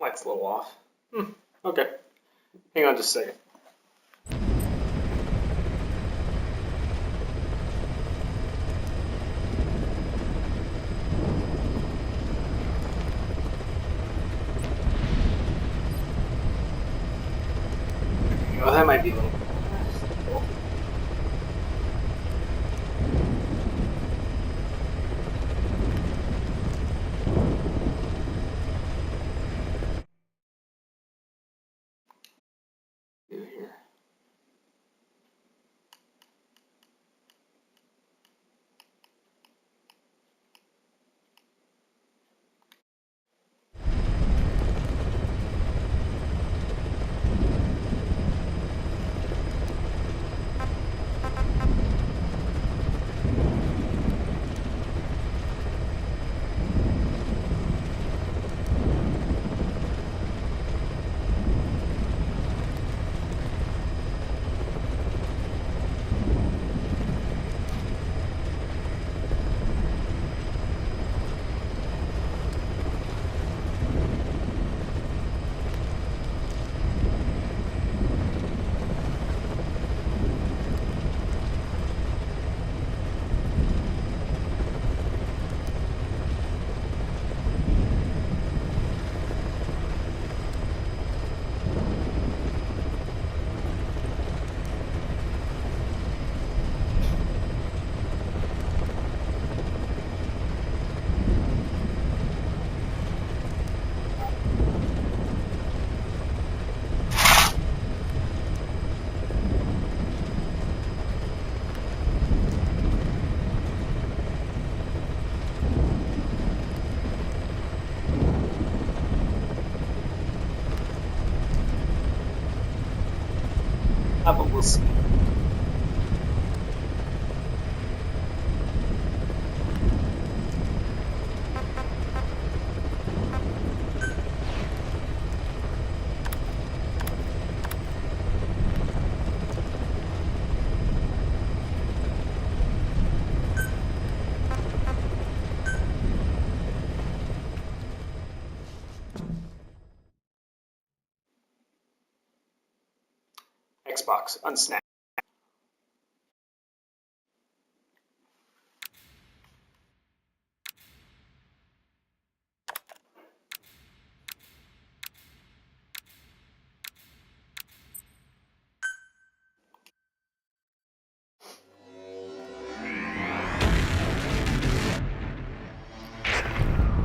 Light's a little off. Okay. Hang on just a second. Oh, that might be a little bit. Here. But we'll see. Xbox unsnap.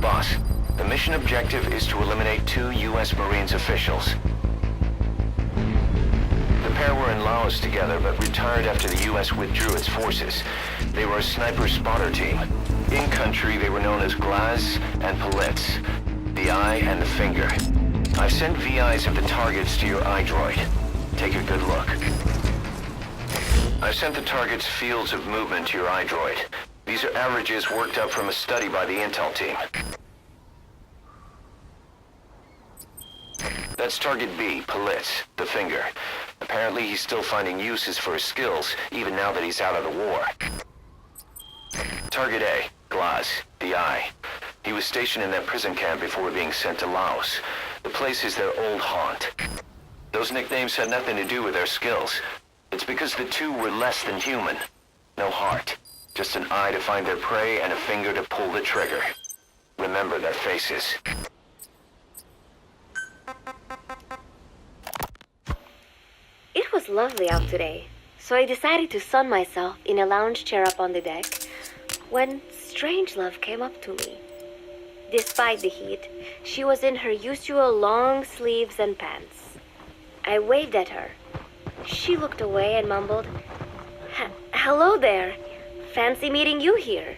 Boss, the mission objective is to eliminate 2 U.S. Marines officials. The pair were in Laos together, but retired after the U.S. withdrew its forces. They were a sniper-spotter team. In country, they were known as Glaz and Palitz, the eye and the finger. I've sent VIs of the targets to your iDroid. Take a good look. I've sent the targets' fields of movement to your iDroid. These are averages worked up from a study by the intel team. That's target B, Palitz, the finger. Apparently he's still finding uses for his skills, even now that he's out of the war. Target A, Glaz, the eye. He was stationed in that prison camp before being sent to Laos. The place is their old haunt. Those nicknames had nothing to do with their skills. It's because the two were less than human. No heart. Just an eye to find their prey and a finger to pull the trigger. Remember their faces. It was lovely out today, so I decided to sun myself in a lounge chair up on the deck when Strangelove came up to me. Despite the heat, she was in her usual long sleeves and pants. I waved at her. She looked away and mumbled, "Hello there. Fancy meeting you here."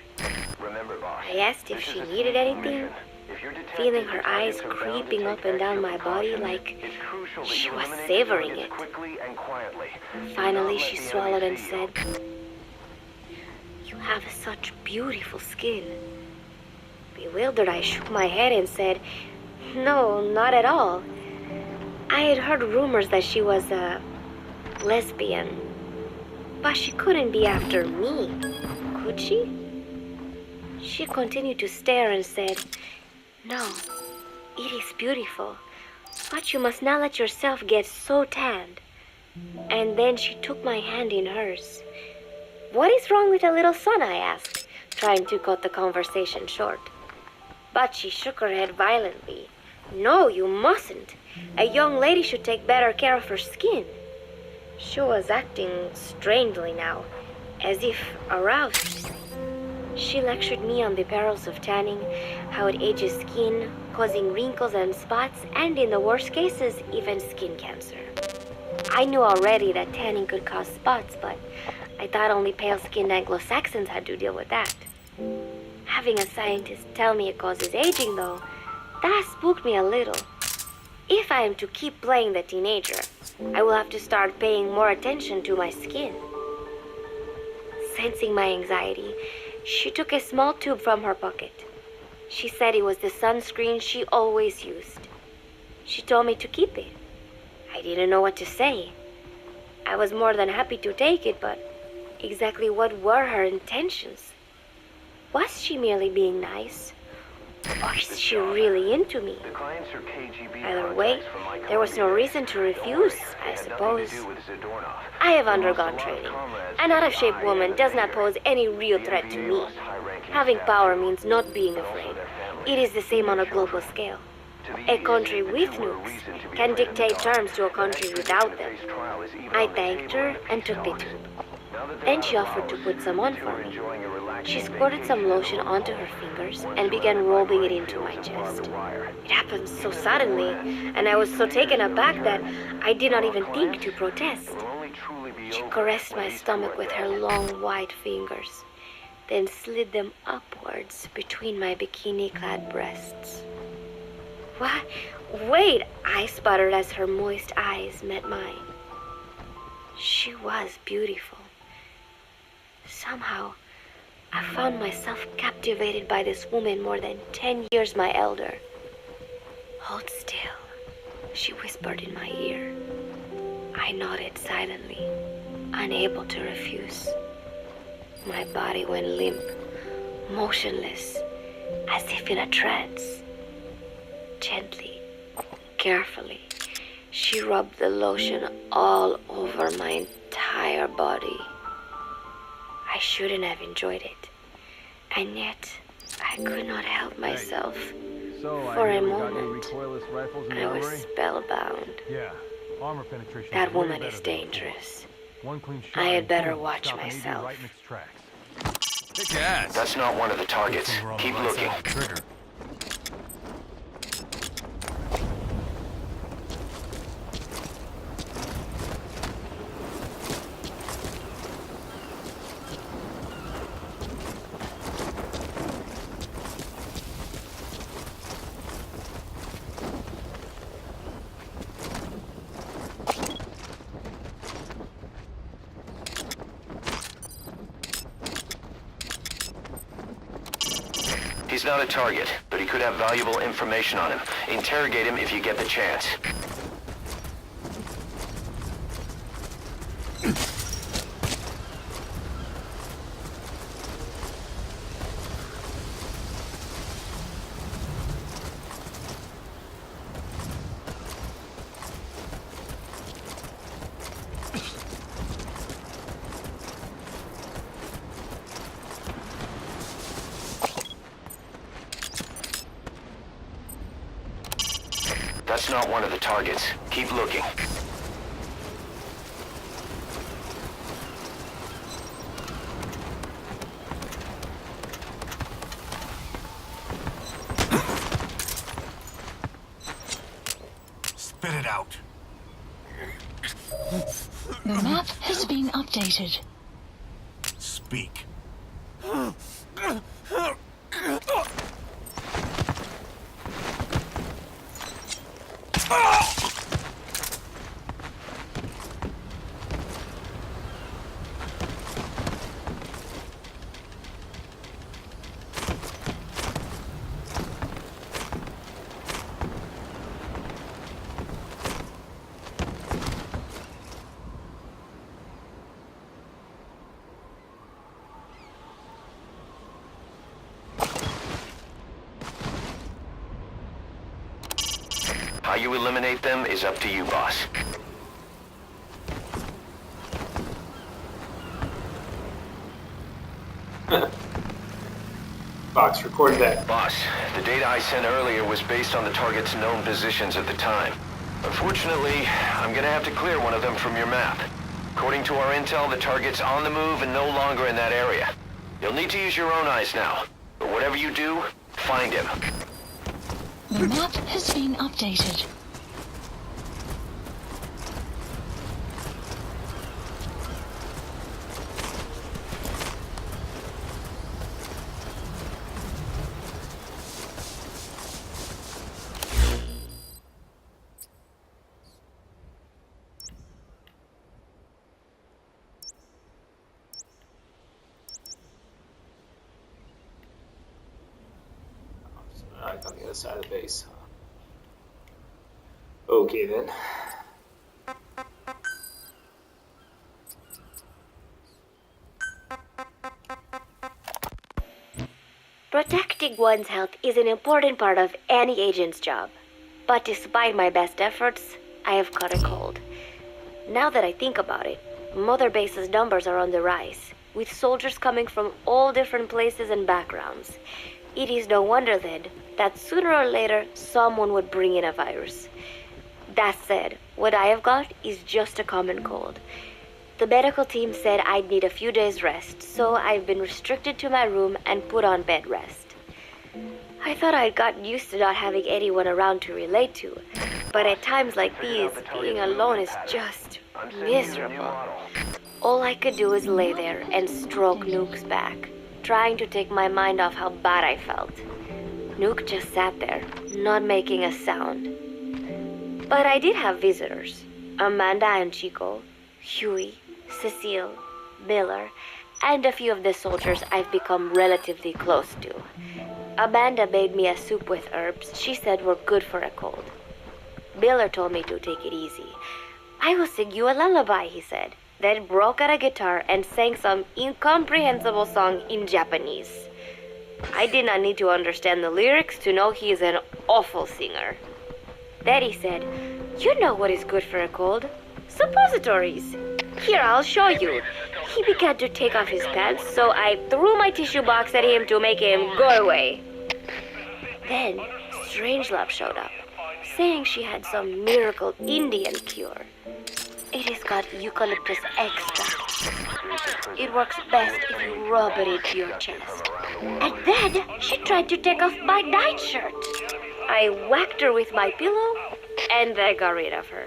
Remember, boss, I asked if she needed anything, feeling her eyes creeping up and down my body like she was savoring it. Finally, she swallowed and said, "You have such beautiful skin." Bewildered, I shook my head and said, "No, not at all." I had heard rumors that she was a lesbian, but she couldn't be after me, could she? She continued to stare and said, "No, it is beautiful, But you must not let yourself get so tanned. And then she took my hand in hers. What is wrong with a little sun, I asked, trying to cut the conversation short. But she shook her head violently. No, you mustn't. A young lady should take better care of her skin. She was acting strangely now, as if aroused. She lectured me on the perils of tanning, how it ages skin, causing wrinkles and spots, and in the worst cases, even skin cancer. I knew already that tanning could cause spots, but I thought only pale-skinned Anglo-Saxons had to deal with that. Having a scientist tell me it causes aging, though, that spooked me a little. If I am to keep playing the teenager, I will have to start paying more attention to my skin. Sensing my anxiety, she took a small tube from her pocket. She said it was the sunscreen she always used. She told me to keep it. I didn't know what to say. I was more than happy to take it, but exactly what were her intentions? Was she merely being nice? Or is she really into me? Either way, there was no reason to refuse, I suppose. I have undergone training. An out-of-shape woman does not pose any real threat to me. Having power means not being afraid. It is the same on a global scale. A country with nukes can dictate terms to a country without them. I thanked her and took the tube. Then she offered to put some on for me. She squirted some lotion onto her fingers and began rubbing it into my chest. It happened so suddenly, and I was so taken aback that I did not even think to protest. She caressed my stomach with her long white fingers, then slid them upwards between my bikini-clad breasts. What? Wait, I sputtered as her moist eyes met mine. She was beautiful. Somehow, I found myself captivated by this woman more than 10 years my elder. Hold still, she whispered in my ear. I nodded silently, unable to refuse. My body went limp, motionless, as if in a trance. Gently, carefully, she rubbed the lotion all over my entire body. I shouldn't have enjoyed it, and yet I could not help myself. For a moment, I was spellbound. Yeah, armor penetration. That woman is dangerous. I had better watch myself. Kick ass. That's not one of the targets. Keep looking. Trigger. He's not a target, but he could have valuable information on him. Interrogate him if you get the chance. That's not one of the targets. Keep looking. Spit it out. The map has been updated. Speak. How you eliminate them is up to you, boss. Fox, record that. Boss, the data I sent earlier was based on the target's known positions at the time. Unfortunately, I'm gonna have to clear one of them from your map. According to our intel, the target's on the move and no longer in that area. You'll need to use your own eyes now. But whatever you do, find him. The map has been updated. Alright, on the other side of the base. Okay then. Protecting one's health is an important part of any agent's job. But despite my best efforts, I have caught a cold. Now that I think about it, Mother Base's numbers are on the rise, with soldiers coming from all different places and backgrounds. It is no wonder then that sooner or later someone would bring in a virus. That said, what I have got is just a common cold. The medical team said I'd need a few days rest, so I've been restricted to my room and put on bed rest. I thought I'd gotten used to not having anyone around to relate to, but at times like these, being alone is just miserable. All I could do is lay there and stroke Nuke's back, trying to take my mind off how bad I felt. Nuke just sat there, not making a sound. But I did have visitors. Amanda and Chico, Huey, Cecile, Miller, and a few of the soldiers I've become relatively close to. Amanda made me a soup with herbs she said were good for a cold. Miller told me to take it easy. I will sing you a lullaby, he said, then broke out a guitar and sang some incomprehensible song in Japanese. I did not need to understand the lyrics to know he is an awful singer. Then he said, "You know what is good for a cold? Suppositories. Here, I'll show you." He began to take off his pants, so I threw my tissue box at him to make him go away. Then Strangelove showed up, saying she had some miracle Indian cure. It has got eucalyptus extract. It works best if you rub it into your chest. And then she tried to take off my nightshirt. I whacked her with my pillow, and I got rid of her.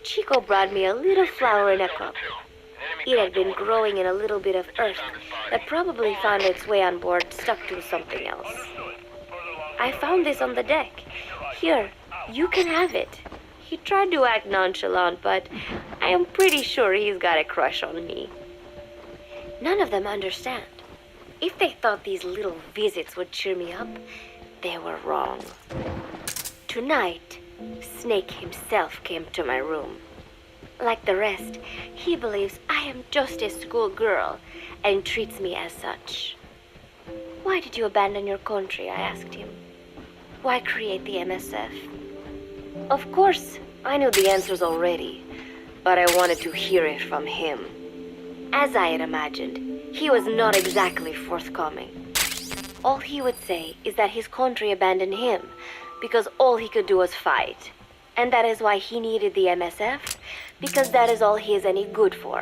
Chico brought me a little flower in a cup. It had been growing in a little bit of earth that probably found its way on board stuck to something else. I found this on the deck. Here, you can have it. He tried to act nonchalant, but I am pretty sure he's got a crush on me. None of them understand. If they thought these little visits would cheer me up, they were wrong. Tonight, Snake himself came to my room. Like the rest, he believes I am just a schoolgirl and treats me as such. "Why did you abandon your country?" I asked him. "Why create the MSF?" Of course, I knew the answers already, but I wanted to hear it from him. As I had imagined, he was not exactly forthcoming. All he would say is that his country abandoned him because all he could do was fight. And that is why he needed the MSF, because that is all he is any good for.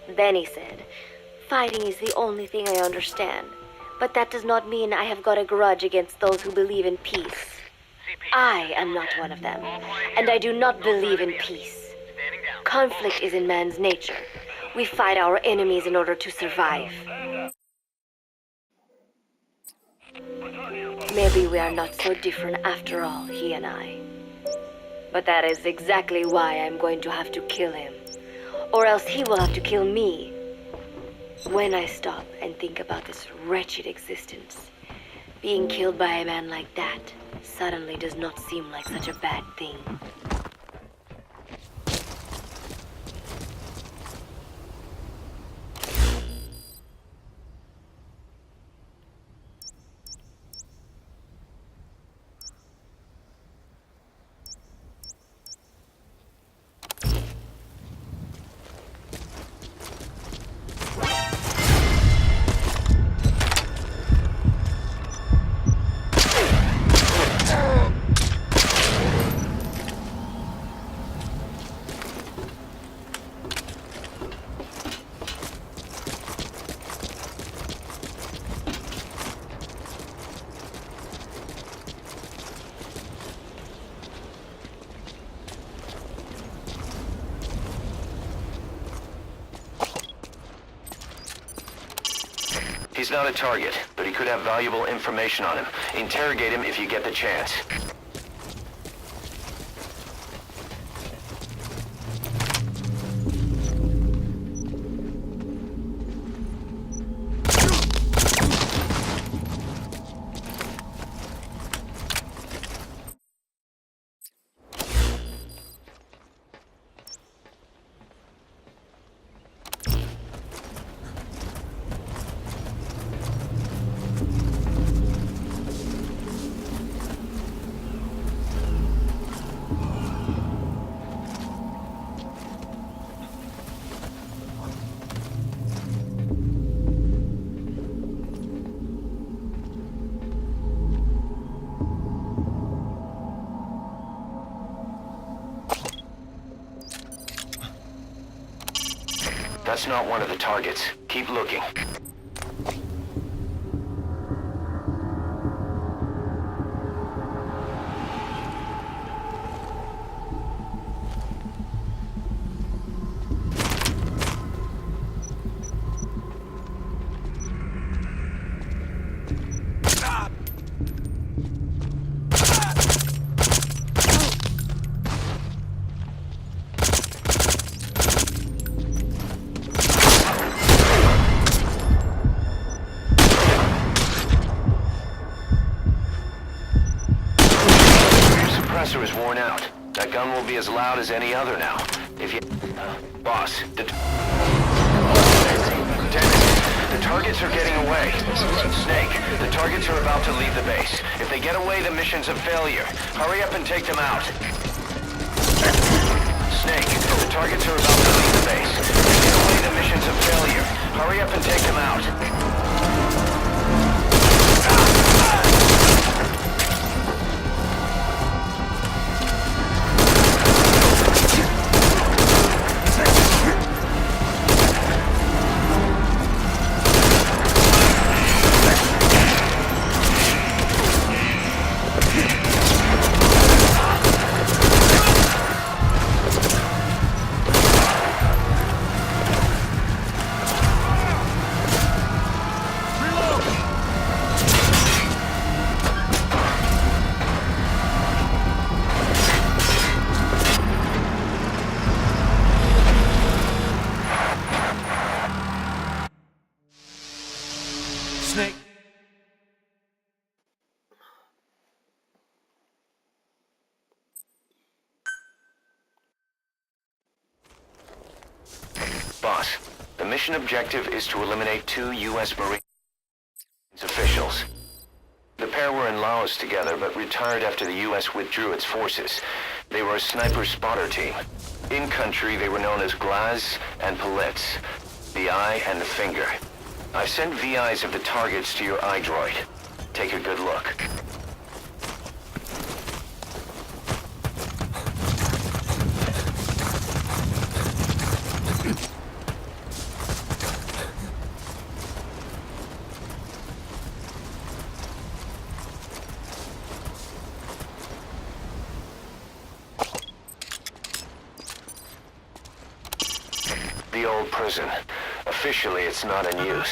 Then he said, "Fighting is the only thing I understand, but that does not mean I have got a grudge against those who believe in peace. I am not one of them, and I do not believe in peace. Conflict is in man's nature. We fight our enemies in order to survive." Maybe we are not so different after all, he and I. But that is exactly why I'm going to have to kill him. Or else he will have to kill me. When I stop and think about this wretched existence, being killed by a man like that suddenly does not seem like such a bad thing. He's not a target, but he could have valuable information on him. Interrogate him if you get the chance. That's not one of the targets. Keep looking. Compressor is worn out. That gun will be as loud as any other now. If you... boss, the targets are getting away. Snake, the targets are about to leave the base. If they get away, the mission's a failure. Hurry up and take them out. Snake, the targets are about to leave the base. If they get away, the mission's a failure. Hurry up and take them out. Snake. Boss, the mission objective is to eliminate 2 U.S. Marine officials. The pair were in Laos together, but retired after the U.S. withdrew its forces. They were a sniper spotter team. In country, they were known as Glaz and Palitz, the eye and the finger. I've sent VIs of the targets to your iDroid. Take a good look. The old prison. Officially, it's not in use.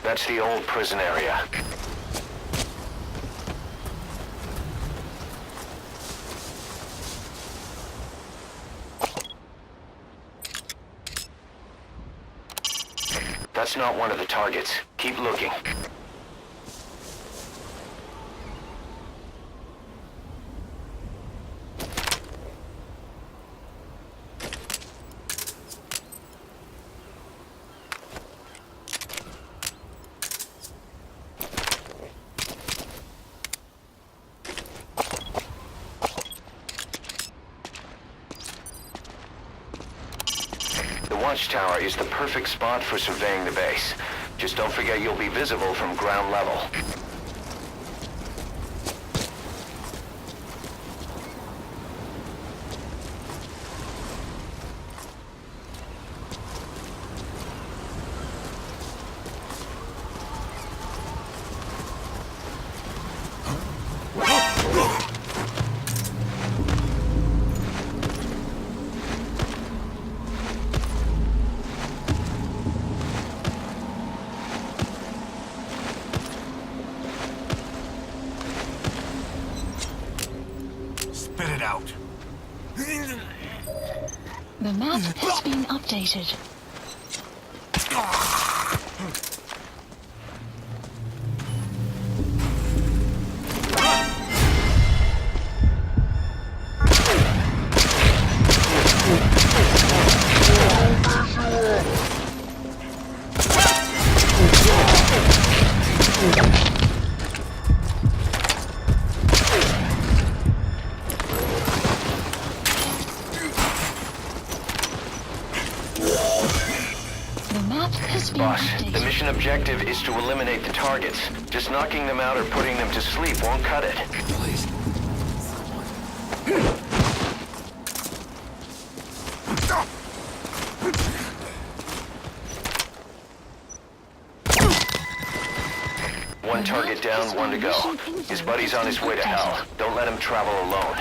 That's the old prison area. That's not one of the targets. Keep looking. The watchtower is the perfect spot for surveying the base. Just don't forget you'll be visible from ground level. map has been updated. The map has been Boss, the updated. mission objective is to eliminate the targets. Just knocking them out or putting them to sleep won't cut it. Please. One target down, one to go. His buddy's on his way to hell. Don't let him travel alone.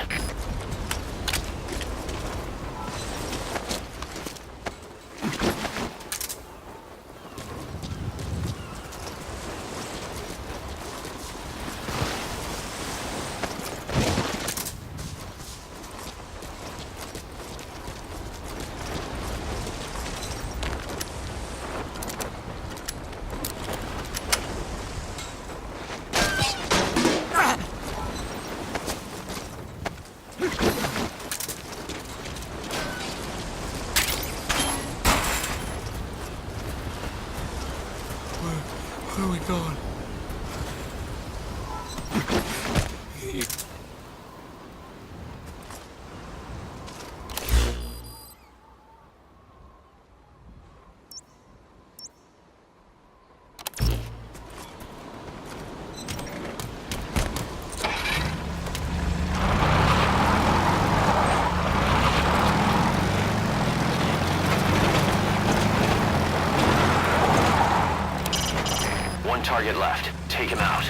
Where are we going? One target left. Take him out.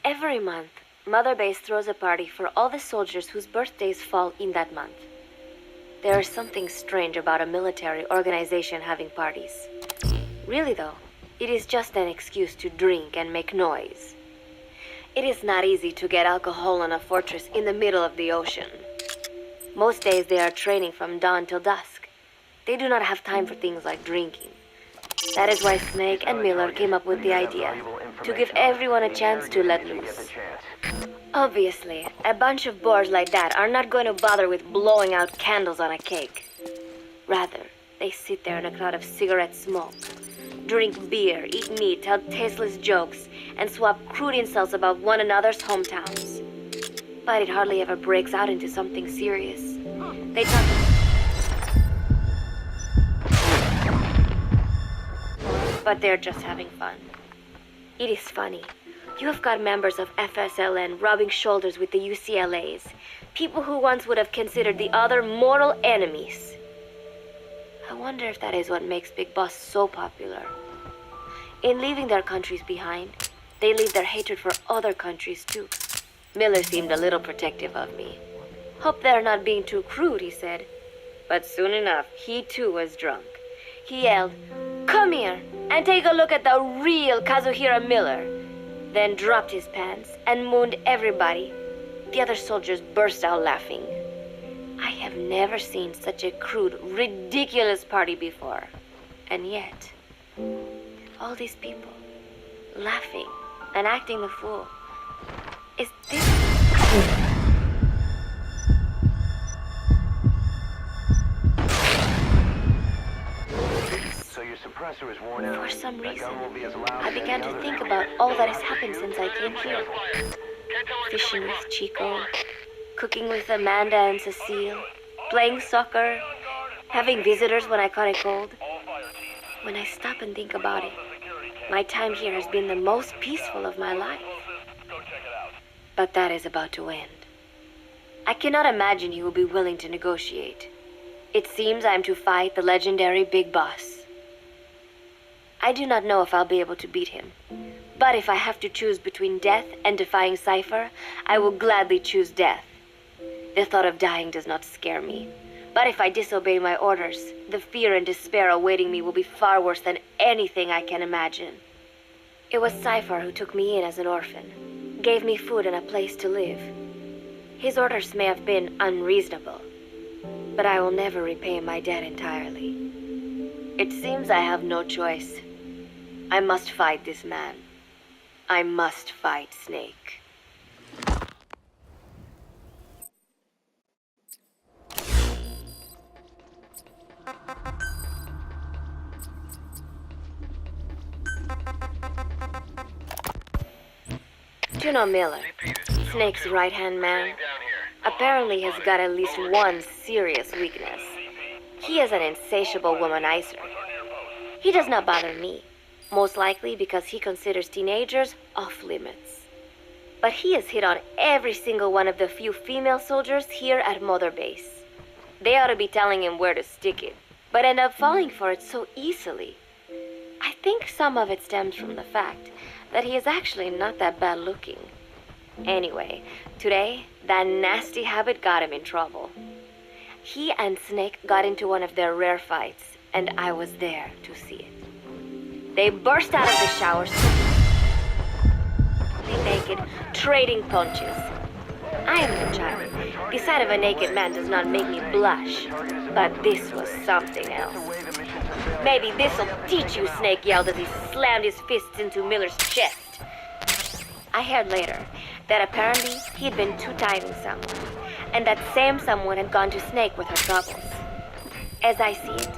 Every month, Mother Base throws a party for all the soldiers whose birthdays fall in that month. There is something strange about a military organization having parties. Really though, it is just an excuse to drink and make noise. It is not easy to get alcohol on a fortress in the middle of the ocean. Most days they are training from dawn till dusk. They do not have time for things like drinking. That is why Snake and Miller came up with the idea to give everyone a chance to let loose. Obviously, a bunch of bores like that are not going to bother with blowing out candles on a cake. Rather, they sit there in a cloud of cigarette smoke, drink beer, eat meat, tell tasteless jokes, and swap crude insults about one another's hometowns. But it hardly ever breaks out into something serious. They talk... But they're just having fun. It is funny. You have got members of FSLN rubbing shoulders with the UCLAs, people who once would have considered the other mortal enemies. I wonder if that is what makes Big Boss so popular. In leaving their countries behind, they leave their hatred for other countries too. Miller seemed a little protective of me. Hope they're not being too crude, he said. But soon enough, he too was drunk. He yelled, "Come here and take a look at the real Kazuhira Miller." Then dropped his pants and mooned everybody. The other soldiers burst out laughing. I have never seen such a crude, ridiculous party before. And yet, all these people, laughing and acting the fool. Is this... So you're surprised For some reason, I began to think about all that has happened since I came here. Fishing with Chico, cooking with Amanda and Cecile, playing soccer, having visitors when I caught a cold. When I stop and think about it, my time here has been the most peaceful of my life. But that is about to end. I cannot imagine he will be willing to negotiate. It seems I am to fight the legendary Big Boss. I do not know if I'll be able to beat him. But if I have to choose between death and defying Cypher, I will gladly choose death. The thought of dying does not scare me. But if I disobey my orders, the fear and despair awaiting me will be far worse than anything I can imagine. It was Cypher who took me in as an orphan, gave me food and a place to live. His orders may have been unreasonable, but I will never repay my debt entirely. It seems I have no choice. I must fight this man. I must fight Snake. Juno Miller, Snake's right-hand man, apparently has got at least one serious weakness. He is an insatiable womanizer. He does not bother me, most likely because he considers teenagers off-limits. But he has hit on every single one of the few female soldiers here at Mother Base. They ought to be telling him where to stick it, but end up falling for it so easily. I think some of it stems from the fact that he is actually not that bad looking. Anyway, today, that nasty habit got him in trouble. He and Snake got into one of their rare fights, and I was there to see it. They burst out of the showers, naked, trading punches. I am no child. The sight of a naked man does not make me blush, but this was something else. Maybe this'll teach you, Snake yelled as he slammed his fists into Miller's chest. I heard later that apparently he had been two-timing someone, and that same someone had gone to Snake with her troubles. As I see it,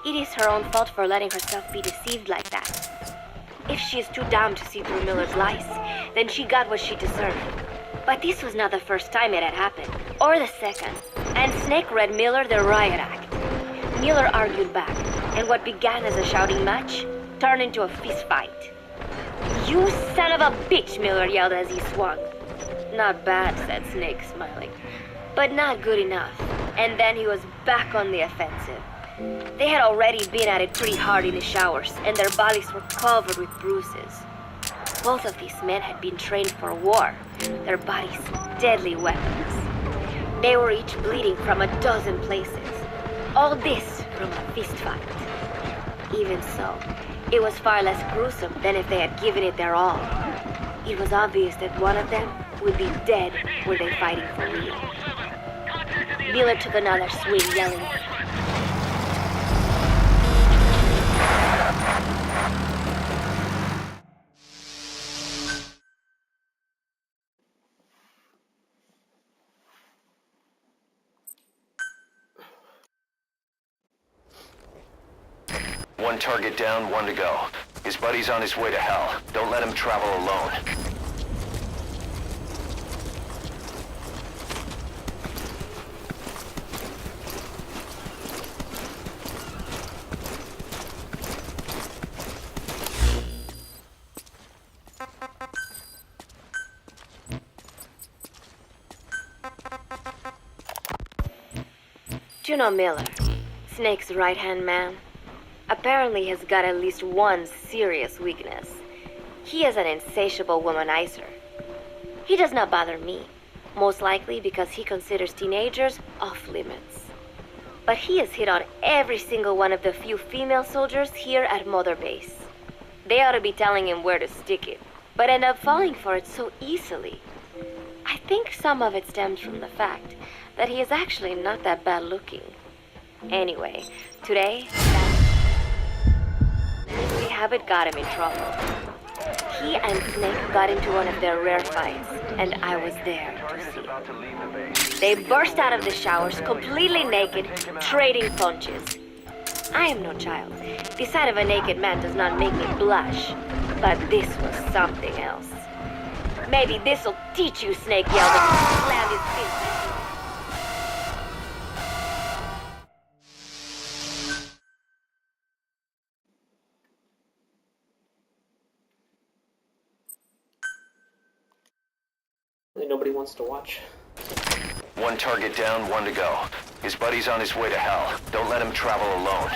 it is her own fault for letting herself be deceived like that. If she is too dumb to see through Miller's lies, then she got what she deserved. But this was not the first time it had happened, or the second, and Snake read Miller the riot act. Miller argued back, and what began as a shouting match turned into a fist fight. "You son of a bitch," Miller yelled as he swung. "Not bad," said Snake, smiling, "but not good enough." And then he was back on the offensive. They had already been at it pretty hard in the showers, and their bodies were covered with bruises. Both of these men had been trained for war, their bodies deadly weapons. They were each bleeding from a dozen places. All this from a fist fight. Even so, it was far less gruesome than if they had given it their all. It was obvious that one of them would be dead were they fighting for real. Miller took another swing, yelling, One target down, one to go. His buddy's on his way to hell. Don't let him travel alone. Juno Miller, Snake's right-hand man, apparently has got at least one serious weakness. He is an insatiable womanizer. He does not bother me, most likely because he considers teenagers off-limits. But he has hit on every single one of the few female soldiers here at Mother Base. They ought to be telling him where to stick it, but end up falling for it so easily. I think some of it stems from the fact that he is actually not that bad looking. Anyway, today, the habit got him in trouble. He and Snake got into one of their rare fights, and I was there to see it. They burst out of the showers completely naked, trading punches. I am no child. The sight of a naked man does not make me blush. But this was something else. Maybe this'll teach you, Snake Yell, that land is business. Really nobody wants to watch. One target down, one to go. His buddy's on his way to hell. Don't let him travel alone.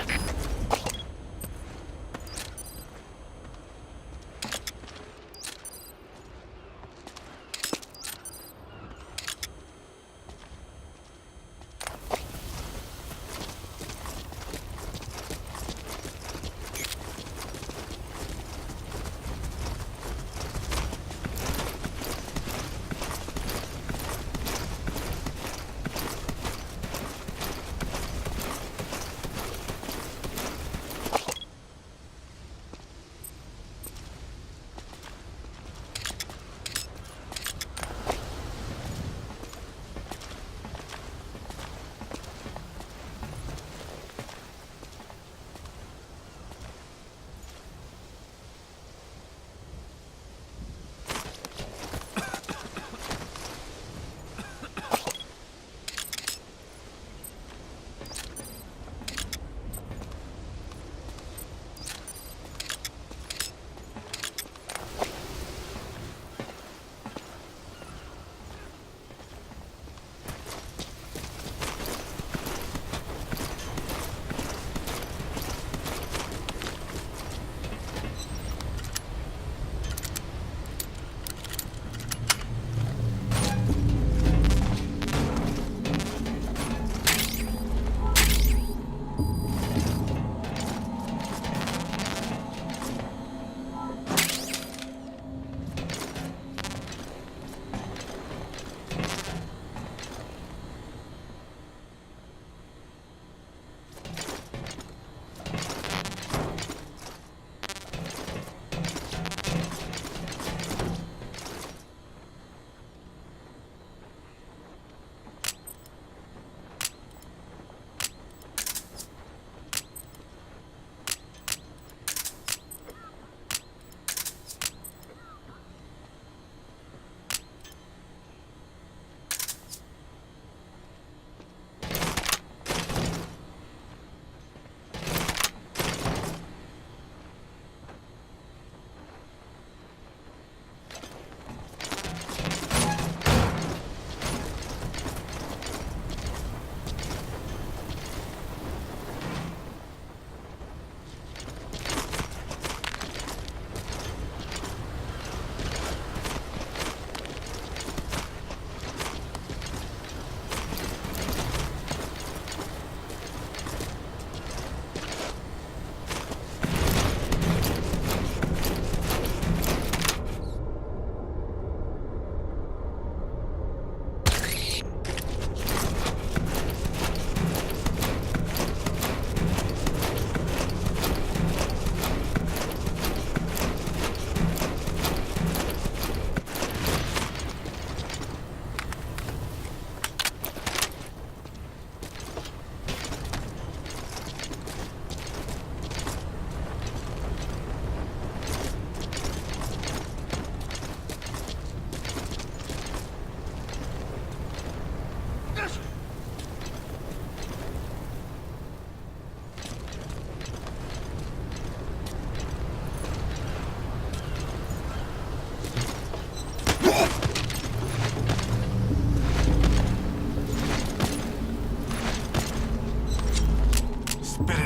Spit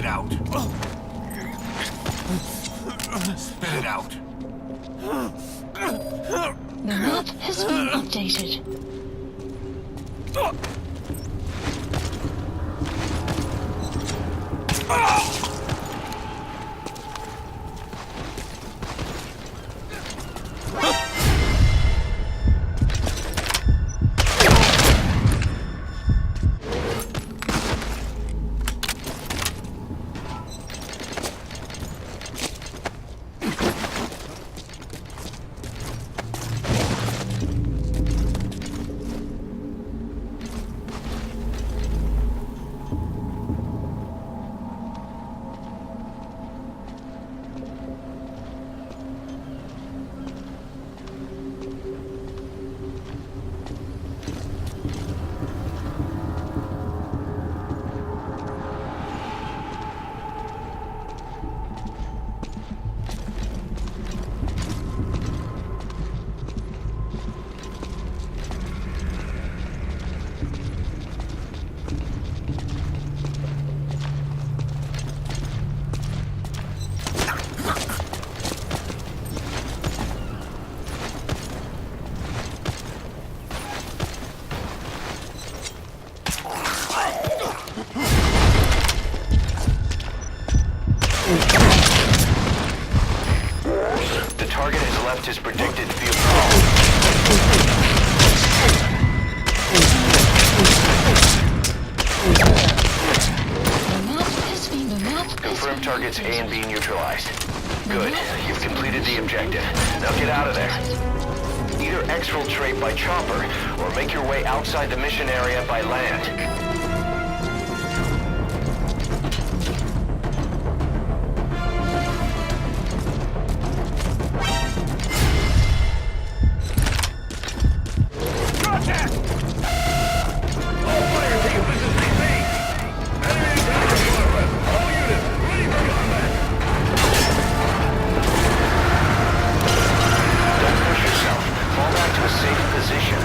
it out. The map has been updated. as predicted. Field call. The map has Confirm been targets A and B updated. neutralized. Good. You've completed the objective. Now get out of there. Either exfiltrate by chopper or make your way outside the mission area by land. Don't push yourself. Fall back to a safe position.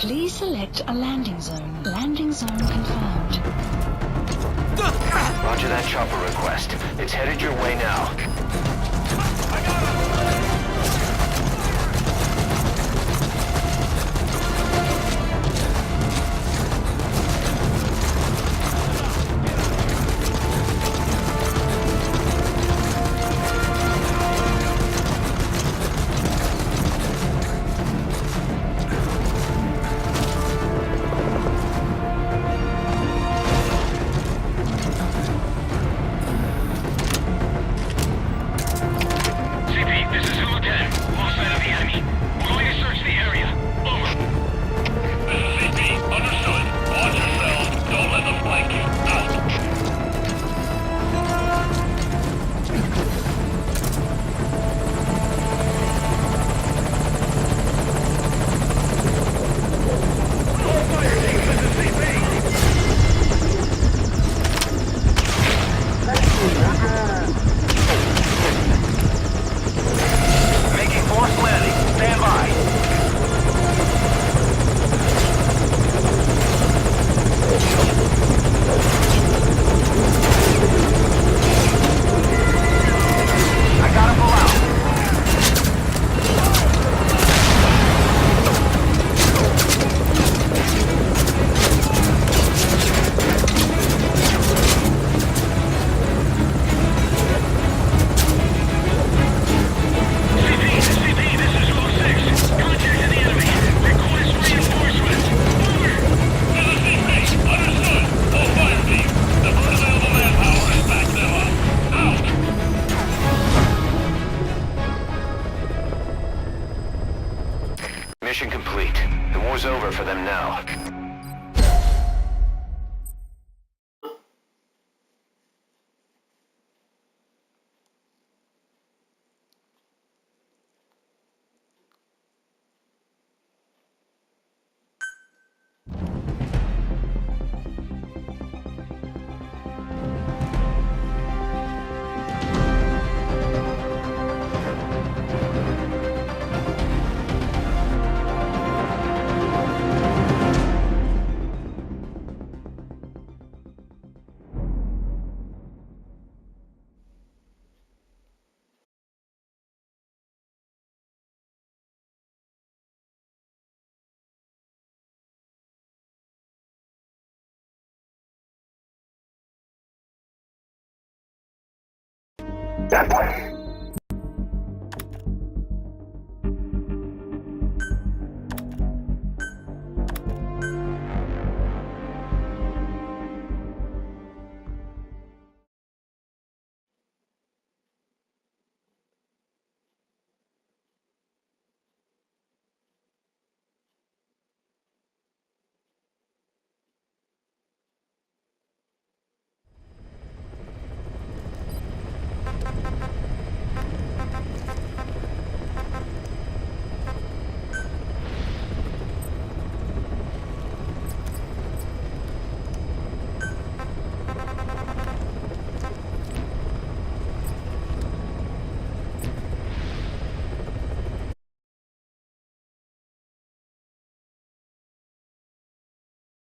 Please select a landing zone. Landing zone confirmed. Roger that chopper request. It's headed your way now. CP, this is Zulu 10. Lost sight of the enemy. We're going to search the area. Over. This is CP. Understood. Watch yourselves. Don't let them flank you. Out. All fire team, this is CP. Making forced landing. Stand by. I gotta pull out. CP, this is Zulu 6. Contact the enemy. Request reinforcements. Over. This is CP. Understood. All fire team. The first available manpower is back them up. Out. Mission complete. The war's over for them now. That way.